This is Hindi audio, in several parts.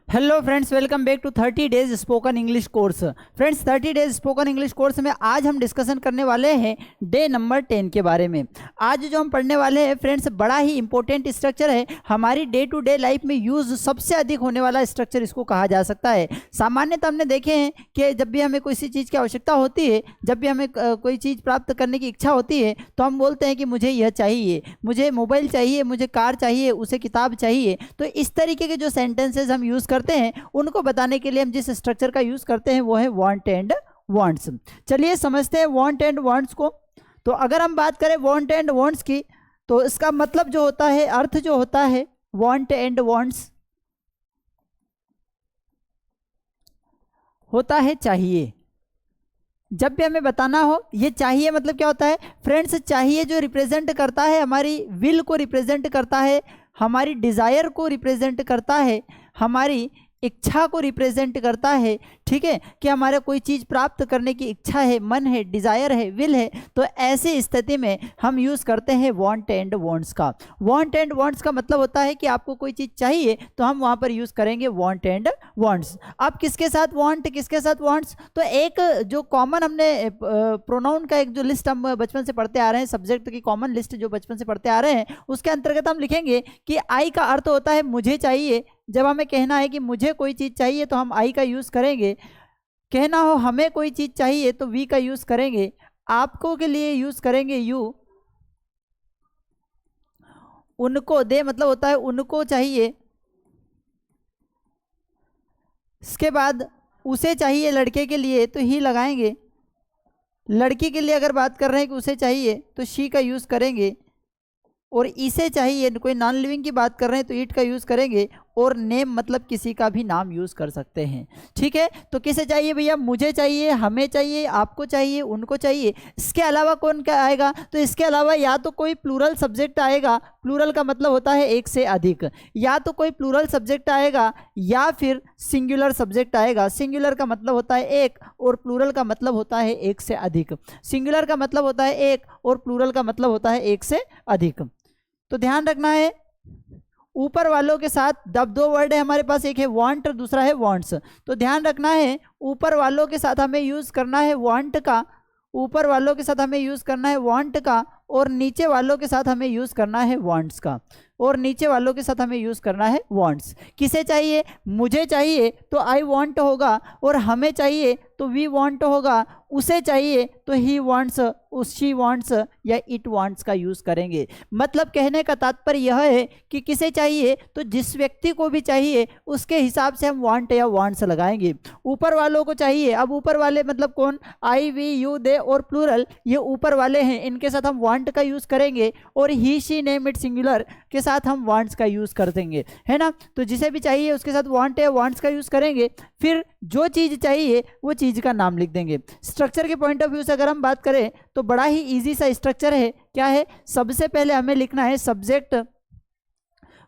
Hello friends, welcome back to 30 days spoken English course. Friends, 30 days spoken English course में आज हम डिस्कशन करने वाले हैं डे नंबर 10 के बारे में। आज जो हम पढ़ने वाले हैं फ्रेंड्स, बड़ा ही इंपॉर्टेंट स्ट्रक्चर है। हमारी डे टू डे लाइफ में यूज सबसे अधिक होने वाला स्ट्रक्चर इसको कहा जा सकता है। सामान्यतः हमने देखे हैं कि जब भी हमें किसी चीज़ की आवश्यकता होती है, जब भी हमें कोई चीज़ प्राप्त करने की इच्छा होती है, तो हम बोलते हैं कि मुझे यह चाहिए, मुझे मोबाइल चाहिए, मुझे कार चाहिए, उसे किताब चाहिए। तो इस तरीके के जो सेंटेंसेज हम यूज़ करते हैं उनको बताने के लिए हम जिस स्ट्रक्चर का यूज करते हैं वो है वांट एंड वांट्स। चलिए समझते हैं वांट एंड वांट्स को। तो अगर हम बात करें वांट एंड वांट्स की, तो इसका मतलब जो होता है, अर्थ जो होता है वांट एंड वांट्स, होता है चाहिए। जब भी हमें बताना हो ये चाहिए मतलब क्या होता है फ्रेंड्स, चाहिए जो रिप्रेजेंट करता है हमारी विल को, रिप्रेजेंट करता है हमारी डिज़ायर को, रिप्रेजेंट करता है हमारी इच्छा को, रिप्रेजेंट करता है। ठीक है, कि हमारे कोई चीज़ प्राप्त करने की इच्छा है, मन है, डिज़ायर है, विल है। तो ऐसी स्थिति में हम यूज़ करते हैं वांट एंड वांट्स का। वांट एंड वांट्स का मतलब होता है कि आपको कोई चीज़ चाहिए तो हम वहाँ पर यूज़ करेंगे वांट एंड वांट्स। अब किसके साथ वांट, किसके साथ वांट्स? तो एक जो कॉमन हमने प्रोनाउन का एक जो लिस्ट हम बचपन से पढ़ते आ रहे हैं, सब्जेक्ट की कॉमन लिस्ट जो बचपन से पढ़ते आ रहे हैं, उसके अंतर्गत हम लिखेंगे कि आई का अर्थ होता है मुझे चाहिए। जब हमें कहना है कि मुझे कोई चीज़ चाहिए तो हम आई का यूज़ करेंगे। कहना हो हमें कोई चीज़ चाहिए तो वी का यूज़ करेंगे। आपको के लिए यूज़ करेंगे यू। उनको दे मतलब होता है उनको चाहिए। इसके बाद उसे चाहिए लड़के के लिए तो ही लगाएंगे। लड़की के लिए अगर बात कर रहे हैं कि उसे चाहिए तो शी का यूज़ करेंगे। और इसे चाहिए, कोई नॉन लिविंग की बात कर रहे हैं तो इट का यूज़ करेंगे। और नेम मतलब किसी का भी नाम यूज़ कर सकते हैं। ठीक है, तो किसे चाहिए भैया? मुझे चाहिए, हमें चाहिए, आपको चाहिए, उनको चाहिए। इसके अलावा कौन क्या आएगा? तो इसके अलावा या तो कोई प्लूरल सब्जेक्ट आएगा, प्लूरल का मतलब होता है एक से अधिक, या तो कोई प्लूरल सब्जेक्ट आएगा या फिर सिंगुलर सब्जेक्ट आएगा। सिंगुलर का मतलब होता है एक और प्लूरल का मतलब होता है एक से अधिक। सिंगुलर का मतलब होता है एक और प्लूरल का मतलब होता है एक से अधिक। तो ध्यान रखना है, ऊपर वालों के साथ जब दो वर्ड है हमारे पास, एक है वांट और दूसरा है वांट्स। तो ध्यान रखना है ऊपर वालों के साथ हमें यूज़ करना है वांट का, ऊपर वालों के साथ हमें यूज़ करना है वांट का, और नीचे वालों के साथ हमें यूज़ करना है वांट्स का, और नीचे वालों के साथ हमें यूज़ करना है वांट्स। किसे चाहिए? मुझे चाहिए तो आई वांट होगा, और हमें चाहिए तो वी वांट होगा, उसे चाहिए तो ही वांट्स, शी वांट्स या इट वांट्स का यूज़ करेंगे। मतलब कहने का तात्पर्य यह है कि किसे चाहिए तो जिस व्यक्ति को भी चाहिए उसके हिसाब से हम वांट या वांट्स लगाएंगे। ऊपर वालों को चाहिए, अब ऊपर वाले मतलब कौन? आई, वी, यू, दे और प्लूरल, ये ऊपर वाले हैं, इनके साथ हम वांट का यूज़ करेंगे। और ही, शी, नेम, इट सिंगुलर के साथ हम वांट्स का यूज़ कर देंगे, है ना। तो जिसे भी चाहिए उसके साथ वांट या वांट्स का यूज़ करेंगे। फिर जो चीज़ चाहिए वो चीज़ का नाम लिख देंगे। स्ट्रक्चर के पॉइंट ऑफ व्यू से अगर हम बात करें तो बड़ा ही इजी सा स्ट्रक्चर है। क्या है? सबसे पहले हमें लिखना है सब्जेक्ट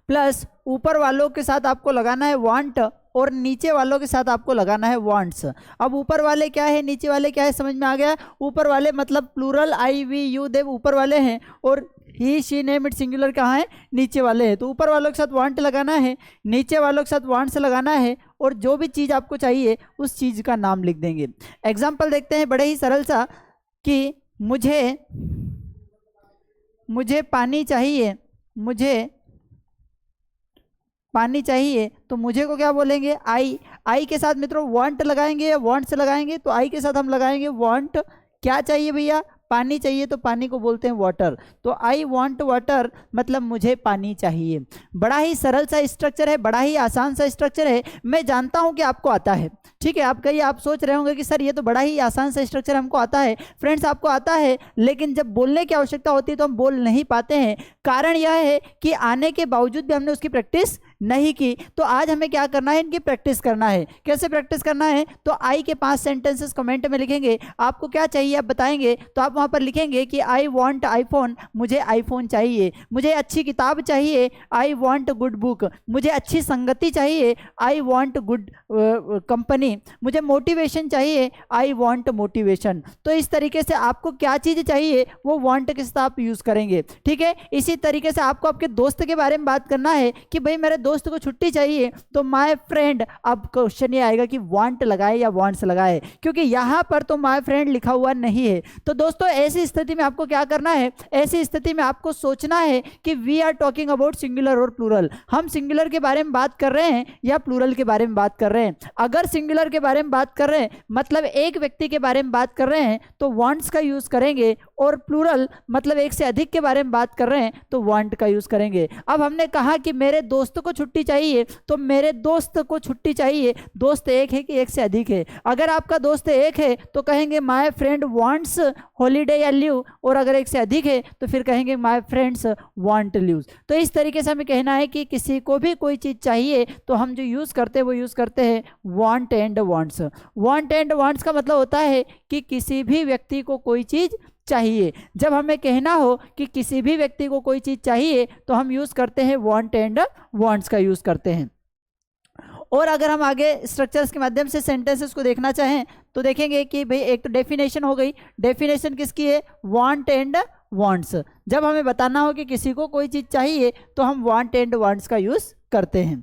प्लस ऊपर वालों के साथ आपको लगाना है वांट, और नीचे वालों के साथ आपको लगाना है वांट्स। अब ऊपर वाले क्या है, नीचे वाले क्या है, समझ में आ गया? ऊपर वाले मतलब प्लूरल आई, वी, यू, दे ऊपर वाले हैं, और ही, शी, नेम, इट सिंगुलर कहाँ है? नीचे वाले हैं। तो ऊपर वालों के साथ वांट लगाना है, नीचे वालों के साथ वांट्स लगाना है, और जो भी चीज़ आपको चाहिए उस चीज़ का नाम लिख देंगे। एग्जाम्पल देखते हैं बड़े ही सरल सा, कि मुझे पानी चाहिए, मुझे पानी चाहिए, तो मुझे को क्या बोलेंगे? आई। आई के साथ मित्रों वांट लगाएंगे या वांट्स लगाएंगे? तो आई के साथ हम लगाएंगे वांट। क्या चाहिए भैया? पानी चाहिए, तो पानी को बोलते हैं वाटर। तो आई वांट वाटर मतलब मुझे पानी चाहिए। बड़ा ही सरल सा स्ट्रक्चर है, बड़ा ही आसान सा स्ट्रक्चर है। मैं जानता हूं कि आपको आता है। ठीक है, आप सोच रहे होंगे कि सर ये तो बड़ा ही आसान सा स्ट्रक्चर हमको आता है। फ्रेंड्स, आपको आता है, लेकिन जब बोलने की आवश्यकता होती है तो हम बोल नहीं पाते हैं। कारण यह है कि आने के बावजूद भी हमने उसकी प्रैक्टिस नहीं की। तो आज हमें क्या करना है? इनकी प्रैक्टिस करना है। कैसे प्रैक्टिस करना है? तो आई के 5 सेंटेंसेस कमेंट में लिखेंगे। आपको क्या चाहिए आप बताएंगे, तो आप वहां पर लिखेंगे कि आई वांट आईफोन, मुझे आईफोन चाहिए। मुझे अच्छी किताब चाहिए, आई वांट गुड बुक। मुझे अच्छी संगति चाहिए, आई वांट गुड कंपनी। मुझे मोटिवेशन चाहिए, आई वांट मोटिवेशन। तो इस तरीके से आपको क्या चीज़ चाहिए वो वांट के साथ आप यूज़ करेंगे। ठीक है, इसी तरीके से आपको आपके दोस्त के बारे में बात करना है कि भाई मेरे दोस्त को छुट्टी चाहिए तो माय फ्रेंड, अब क्वेश्चन ये आएगा कि वांट लगाए या वांट्स लगाए, क्योंकि यहाँ पर तो माय फ्रेंड लिखा हुआ नहीं है। तो दोस्तों ऐसी स्थिति में आपको क्या करना है, ऐसी स्थिति में आपको सोचना है कि we are talking about singular और प्लूरल, हम सिंगुलर के बारे में बात कर रहे हैं या प्लूरल के बारे में बात कर रहे हैं। अगर सिंगुलर के बारे में बात कर रहे हैं मतलब एक व्यक्ति के बारे में बात कर रहे हैं तो वांट्स का यूज करेंगे, और प्लूरल मतलब एक से अधिक के बारे में बात कर रहे हैं तो वांट का यूज करेंगे। अब हमने कहा कि मेरे दोस्त को छुट्टी चाहिए तो मेरे दोस्त को छुट्टी चाहिए, दोस्त एक है कि एक से अधिक है। अगर आपका दोस्त एक है तो कहेंगे माय फ्रेंड वांट्स हॉलीडे या लीव, और अगर एक से अधिक है तो फिर कहेंगे माय फ्रेंड्स वांट लीव्स। तो इस तरीके से हमें कहना है कि किसी को भी कोई चीज़ चाहिए तो हम जो यूज़ करते हैं वो यूज़ करते हैं want and wants. Want and wants का मतलब होता है कि किसी भी व्यक्ति को कोई चीज़ चाहिए। जब हमें कहना हो कि किसी भी व्यक्ति को कोई चीज़ चाहिए तो हम यूज़ करते हैं वांट एंड वांट्स का यूज़ करते हैं। और अगर हम आगे स्ट्रक्चर्स के माध्यम से सेंटेंसेस को देखना चाहें तो देखेंगे कि भाई एक तो डेफिनेशन हो गई, डेफिनेशन किसकी है, वांट एंड वांट्स। जब हमें बताना हो कि किसी को कोई चीज़ चाहिए तो हम वांट एंड वांट्स का यूज़ करते हैं।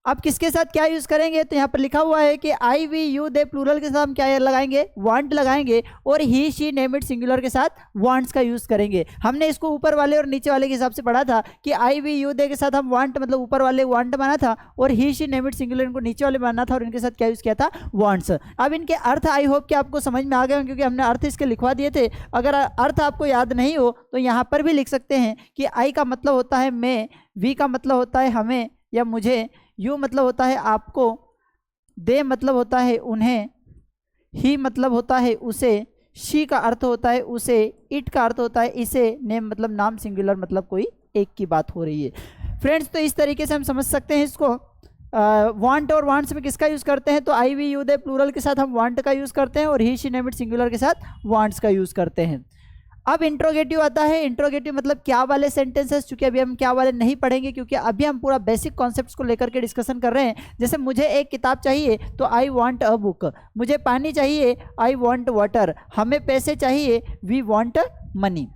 अब किसके साथ क्या यूज़ करेंगे, तो यहाँ पर लिखा हुआ है कि आई वी यू दे प्लूरल के साथ हम क्या लगाएंगे, वांट लगाएंगे, और ही शी नेम इट सिंगुलर के साथ वांट्स का यूज़ करेंगे। हमने इसको ऊपर वाले और नीचे वाले के हिसाब से पढ़ा था कि आई वी यू दे के साथ हम वांट मतलब ऊपर वाले वांट माना था, और ही शी नेम इट सिंगुलर इनको नीचे वाले माना था, और इनके साथ क्या यूज़ किया था, वांट्स। अब इनके अर्थ आई होप कि आपको समझ में आ गए, क्योंकि हमने अर्थ इसके लिखवा दिए थे। अगर अर्थ आपको याद नहीं हो तो यहाँ पर भी लिख सकते हैं कि आई का मतलब होता है मैं, वी का मतलब होता है हमें या मुझे, यू मतलब होता है आपको, दे मतलब होता है उन्हें, ही मतलब होता है उसे, शी का अर्थ होता है उसे, इट का अर्थ होता है इसे, नेम मतलब नाम, सिंगुलर मतलब कोई एक की बात हो रही है। फ्रेंड्स तो इस तरीके से हम समझ सकते हैं इसको। वांट और वांट्स में किसका यूज़ करते हैं, तो आई वी यू दे प्लूरल के साथ हम वांट का यूज़ करते हैं, और ही शी नेम इट सिंगुलर के साथ वांट्स का यूज़ करते हैं। अब इंट्रोगेटिव आता है। इंट्रोगेटिव मतलब क्या वाले सेंटेंसेस, चूंकि अभी हम क्या वाले नहीं पढ़ेंगे क्योंकि अभी हम पूरा बेसिक कॉन्सेप्ट्स को लेकर के डिस्कशन कर रहे हैं। जैसे मुझे एक किताब चाहिए तो आई वांट अ बुक, मुझे पानी चाहिए आई वांट वाटर, हमें पैसे चाहिए वी वांट मनी।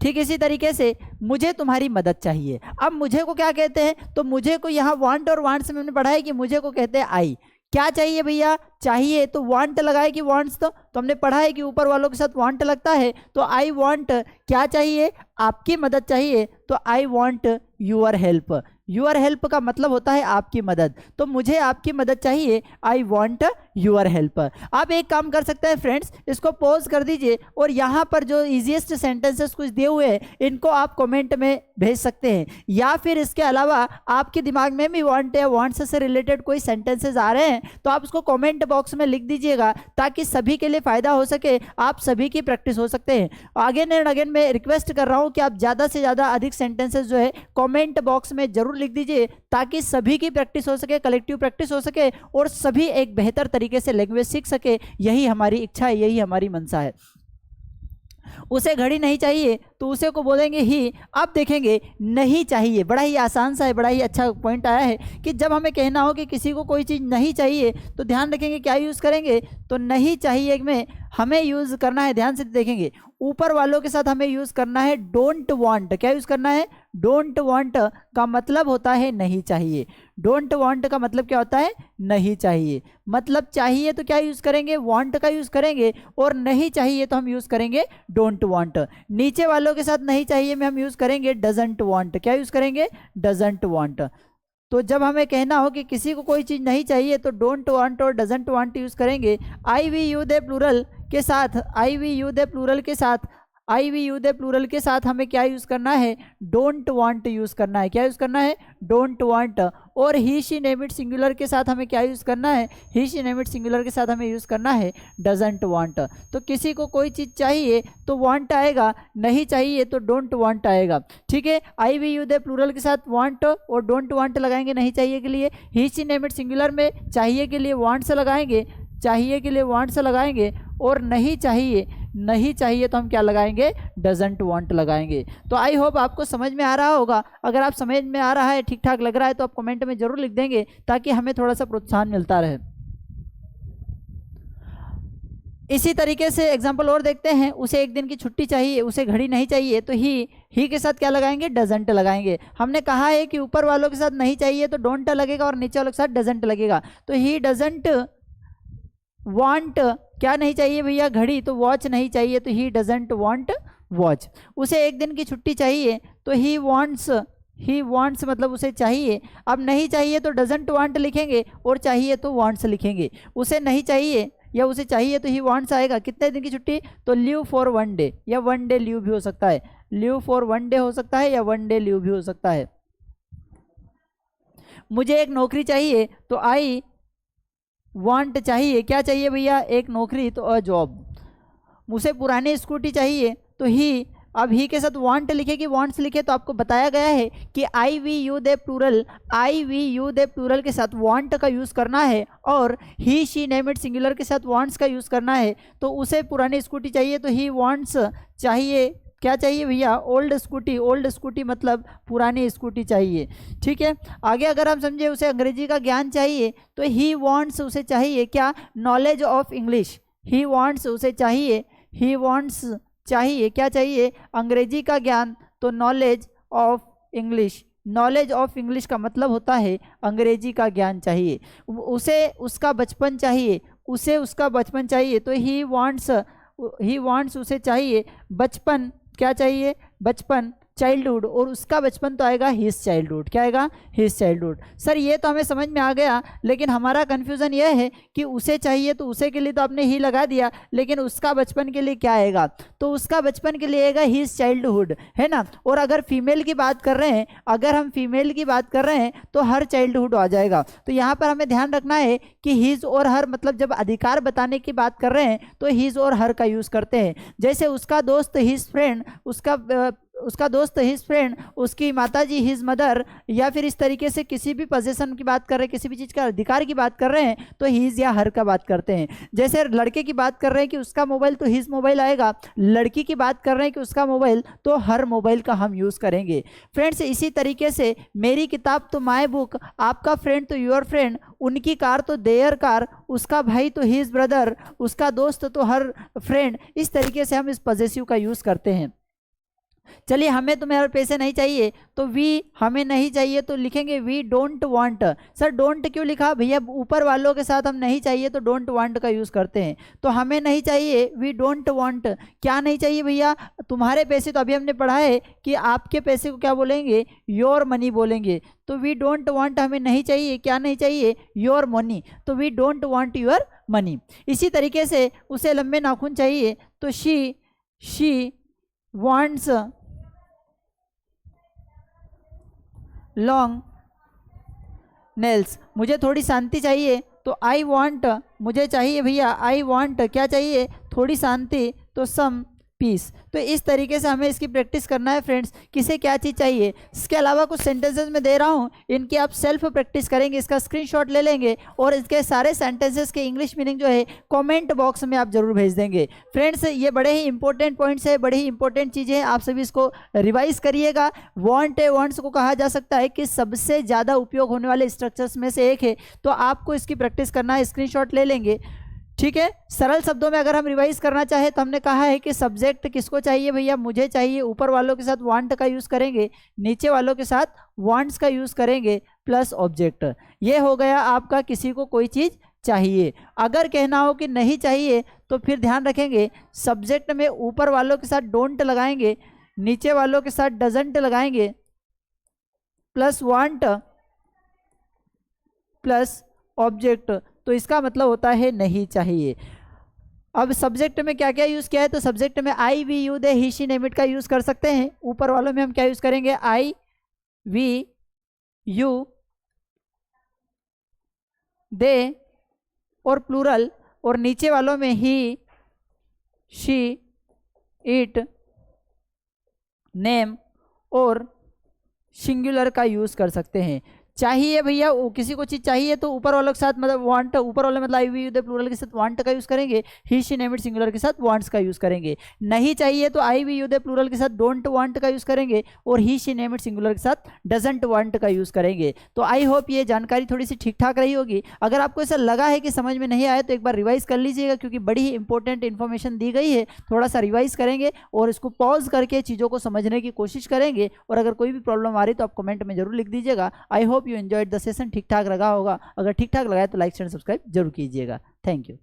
ठीक इसी तरीके से मुझे तुम्हारी मदद चाहिए। अब मुझे को क्या कहते हैं, तो मुझे को यहाँ वांट और वांट्स में हमने पढ़ा है कि मुझे को कहते हैं आई। क्या चाहिए भैया, चाहिए तो वांट लगाए कि वांट्स, तो हमने पढ़ा है कि ऊपर वालों के साथ वांट लगता है। तो आई वांट क्या चाहिए, आपकी मदद चाहिए, तो I want your help. Your help का मतलब होता है आपकी मदद, तो मुझे आपकी मदद चाहिए आई वांट यूअर हेल्प। आप एक काम कर सकते हैं फ्रेंड्स, इसको पॉज कर दीजिए और यहाँ पर जो इजीएस्ट सेंटेंसेस कुछ दिए हुए हैं इनको आप कमेंट में भेज सकते हैं, या फिर इसके अलावा आपके दिमाग में भी वांट या वांट्स से रिलेटेड कोई सेंटेंसेस आ रहे हैं तो आप उसको कमेंट बॉक्स में लिख दीजिएगा, ताकि सभी के लिए फ़ायदा हो सके, आप सभी की प्रैक्टिस हो सकते हैं। अगेन एंड अगेन मैं रिक्वेस्ट कर रहा हूँ कि आप ज़्यादा से ज़्यादा अधिक सेंटेंसेस जो है कमेंट बॉक्स में जरूर लिख दीजिए, ताकि सभी की प्रैक्टिस हो सके, कलेक्टिव प्रैक्टिस हो सके और सभी एक बेहतर तरीके से लैंग्वेज सीख सके। यही हमारी इच्छा है, यही हमारी मंशा है। उसे घड़ी नहीं चाहिए तो उसे को बोलेंगे ही। अब देखेंगे नहीं चाहिए, बड़ा ही आसान सा है, बड़ा ही अच्छा पॉइंट आया है कि जब हमें कहना हो कि किसी को कोई चीज़ नहीं चाहिए तो ध्यान रखेंगे क्या यूज़ करेंगे, तो नहीं चाहिए में हमें यूज़ करना है, ध्यान से देखेंगे ऊपर वालों के साथ हमें यूज़ करना है डोंट वांट। क्या यूज़ करना है, डोंट वांट का मतलब होता है नहीं चाहिए। डोंट वांट का मतलब क्या होता है, नहीं चाहिए। मतलब चाहिए तो क्या यूज़ करेंगे, वांट का यूज़ करेंगे, और नहीं चाहिए तो हम यूज़ करेंगे डोंट वांट। नीचे वालों के साथ नहीं चाहिए में हम यूज़ करेंगे डजंट वांट। क्या यूज़ करेंगे, डजंट वांट। तो जब हमें कहना हो कि किसी को कोई चीज़ नहीं चाहिए तो डोंट वांट और डजंट वांट यूज़ करेंगे। आई वी यू दे प्लूरल के साथ, आई वी यू दे प्लूरल के साथ, आई वी यू दे प्लूरल के साथ हमें क्या यूज़ करना है, डोंट वांट यूज़ करना है। क्या यूज़ करना है, डोंट वांट। और ही शी नेम इट सिंगुलर के साथ हमें क्या यूज़ करना है, ही शी नेम इट सिंगुलर के साथ हमें यूज़ करना है डजंट वांट। तो किसी को कोई चीज़ चाहिए तो वांट आएगा, नहीं चाहिए तो डोंट वांट आएगा। ठीक है, आई वी यू दे प्लूरल के साथ वांट और डोंट वांट लगाएंगे नहीं चाहिए के लिए। ही शी नेम इट सिंगुलर में चाहिए के लिए वांट से लगाएंगे, चाहिए के लिए वांट से लगाएंगे, और नहीं चाहिए, नहीं चाहिए तो हम क्या लगाएंगे, डजंट वांट लगाएंगे। तो आई होप आपको समझ में आ रहा होगा। अगर आप समझ में आ रहा है, ठीक ठाक लग रहा है तो आप कमेंट में जरूर लिख देंगे, ताकि हमें थोड़ा सा प्रोत्साहन मिलता रहे। इसी तरीके से एग्जाम्पल और देखते हैं, उसे एक दिन की छुट्टी चाहिए, उसे घड़ी नहीं चाहिए, तो ही के साथ क्या लगाएंगे, डजंट लगाएंगे। हमने कहा है कि ऊपर वालों के साथ नहीं चाहिए तो डोंट लगेगा और नीचे वालों के साथ डजंट लगेगा। तो ही डजंट वांट, क्या नहीं चाहिए भैया, घड़ी, तो वॉच नहीं चाहिए, तो ही डजंट वांट वॉच। उसे एक दिन की छुट्टी चाहिए तो ही वांट्स मतलब उसे चाहिए। अब नहीं चाहिए तो डजंट वांट लिखेंगे और चाहिए तो वांट्स लिखेंगे। उसे नहीं चाहिए या उसे चाहिए तो ही वांट्स आएगा। कितने दिन की छुट्टी, तो लीव फॉर 1 डे, या 1 डे लीव भी हो सकता है, लीव फॉर 1 डे हो सकता है, या 1 डे लीव भी हो सकता है। मुझे एक नौकरी चाहिए तो आई वांट चाहिए, क्या चाहिए भैया, एक नौकरी, तो अ जॉब। मुझे पुरानी स्कूटी चाहिए तो ही, अब ही के साथ वांट लिखे कि वांट्स लिखे, तो आपको बताया गया है कि आई वी यू दे प्लूरल के साथ वांट का यूज़ करना है और ही शी नेम इट सिंगुलर के साथ वांट्स का यूज़ करना है। तो उसे पुरानी स्कूटी चाहिए तो ही वांट्स चाहिए, क्या चाहिए भैया, ओल्ड स्कूटी मतलब पुरानी स्कूटी चाहिए। ठीक है, आगे अगर हम समझे उसे अंग्रेजी का ज्ञान चाहिए तो ही वांट्स, उसे चाहिए क्या, knowledge of English. He wants, उसे चाहिए, ही वांट्स चाहिए, क्या चाहिए, अंग्रेजी का ज्ञान, तो knowledge of English. Knowledge of English का मतलब होता है अंग्रेजी का ज्ञान चाहिए। उसे उसका बचपन चाहिए, उसे उसका बचपन चाहिए, तो ही वांट्स उसे चाहिए बचपन, क्या चाहिए, बचपन, चाइल्डहुड, और उसका बचपन तो आएगा हिज चाइल्डहुड, क्या आएगा, हिज चाइल्डहुड। सर ये तो हमें समझ में आ गया, लेकिन हमारा कन्फ्यूज़न यह है कि उसे चाहिए तो उसे के लिए तो आपने ही लगा दिया, लेकिन उसका बचपन के लिए क्या आएगा, तो उसका बचपन के लिए आएगा हिज चाइल्डहुड, है ना। और अगर फीमेल की बात कर रहे हैं, अगर हम फीमेल की बात कर रहे हैं तो हर चाइल्डहुड आ जाएगा। तो यहाँ पर हमें ध्यान रखना है कि हिज और हर, मतलब जब अधिकार बताने की बात कर रहे हैं तो हिज और हर का यूज़ करते हैं। जैसे उसका दोस्त हिज फ्रेंड, उसका दोस्त हिज फ्रेंड, उसकी माताजी हिज मदर, या फिर इस तरीके से किसी भी पोजीशन की बात कर रहे हैं, किसी भी चीज़ का अधिकार की बात कर रहे हैं तो हिज या हर का बात करते हैं। जैसे लड़के की बात कर रहे हैं कि उसका मोबाइल, तो हिज मोबाइल आएगा। लड़की की बात कर रहे हैं कि उसका मोबाइल, तो हर मोबाइल का हम यूज़ करेंगे। फ्रेंड्स इसी तरीके से मेरी किताब तो माई बुक, आपका फ्रेंड तो योर फ्रेंड, उनकी कार तो देयर कार, उसका भाई तो हिज ब्रदर, उसका दोस्त तो हर फ्रेंड। इस तरीके से हम इस पॉजेसिव का यूज़ करते हैं। चलिए, हमें तो मेरे पैसे नहीं चाहिए, तो वी, हमें नहीं चाहिए तो लिखेंगे we don't want. Sir don't क्यों लिखा भैया, ऊपर वालों के साथ हम नहीं चाहिए तो डोंट वांट का यूज़ करते हैं। तो हमें नहीं चाहिए, वी डोंट वांट, क्या नहीं चाहिए भैया, तुम्हारे पैसे। तो अभी हमने पढ़ा है कि आपके पैसे को क्या बोलेंगे, योर मनी बोलेंगे। तो वी डोंट वांट, हमें नहीं चाहिए, क्या नहीं चाहिए, योर मनी, तो we don't want your money. इसी तरीके से उसे लंबे नाखून चाहिए तो शी वांट्स लॉन्ग नेल्स। मुझे थोड़ी शांति चाहिए तो आई वांट, मुझे चाहिए भैया, आई वांट, क्या चाहिए, थोड़ी शांति, तो सम पीस। तो इस तरीके से हमें इसकी प्रैक्टिस करना है फ्रेंड्स, किसे क्या चीज़ चाहिए। इसके अलावा कुछ सेंटेंसेस में दे रहा हूँ, इनकी आप सेल्फ प्रैक्टिस करेंगे, इसका स्क्रीनशॉट ले लेंगे और इसके सारे सेंटेंसेस के इंग्लिश मीनिंग जो है कमेंट बॉक्स में आप जरूर भेज देंगे। फ्रेंड्स ये बड़े ही इंपॉर्टेंट पॉइंट्स है, बड़ी ही इंपॉर्टेंट चीज़ें हैं, आप सभी इसको रिवाइज करिएगा। वांट्स को कहा जा सकता है कि सबसे ज़्यादा उपयोग होने वाले स्ट्रक्चर्स में से एक है, तो आपको इसकी प्रैक्टिस करना है, स्क्रीनशॉट ले लेंगे। ठीक है, सरल शब्दों में अगर हम रिवाइज करना चाहें तो हमने कहा है कि सब्जेक्ट किसको चाहिए भैया, मुझे चाहिए, ऊपर वालों के साथ वांट का यूज़ करेंगे, नीचे वालों के साथ वांट्स का यूज़ करेंगे, प्लस ऑब्जेक्ट। ये हो गया आपका किसी को कोई चीज़ चाहिए। अगर कहना हो कि नहीं चाहिए तो फिर ध्यान रखेंगे, सब्जेक्ट में ऊपर वालों के साथ डोंट लगाएंगे, नीचे वालों के साथ डजंट लगाएंगे, प्लस वांट प्लस ऑब्जेक्ट, तो इसका मतलब होता है नहीं चाहिए। अब सब्जेक्ट में क्या क्या यूज़ किया है, तो सब्जेक्ट में I we you they he she name it का यूज़ कर सकते हैं। ऊपर वालों में हम क्या यूज़ करेंगे, आई वी यू दे और प्लूरल, और नीचे वालों में ही शी इट नेम और सिंगुलर का यूज़ कर सकते हैं। चाहिए भैया, किसी को चीज चाहिए तो ऊपर वालों के साथ मतलब वांट, ऊपर वाले मतलब आई वी द प्लूरल के साथ वांट का यूज करेंगे, ही शी नेम इट सिंगुलर के साथ वांट्स का यूज करेंगे। नहीं चाहिए तो आई वी द प्लूरल के साथ डोंट वांट का यूज करेंगे, और ही शी नेम इट सिंगुलर के साथ डजंट वांट का यूज करेंगे। तो आई होप ये जानकारी थोड़ी सी ठीक ठाक रही होगी। अगर आपको ऐसा लगा है कि समझ में नहीं आया तो एक बार रिवाइज कर लीजिएगा, क्योंकि बड़ी ही इंपॉर्टेंट इन्फॉर्मेशन दी गई है। थोड़ा सा रिवाइज करेंगे और इसको पॉज करके चीज़ों को समझने की कोशिश करेंगे, और अगर कोई भी प्रॉब्लम आ रही तो आप कमेंट में जरूर लिख दीजिएगा। I hope you enjoyed the session. ठीक ठाक लगा होगा, अगर ठीक ठाक लगा है तो लाइक शेयर सब्सक्राइब जरूर कीजिएगा। Thank you.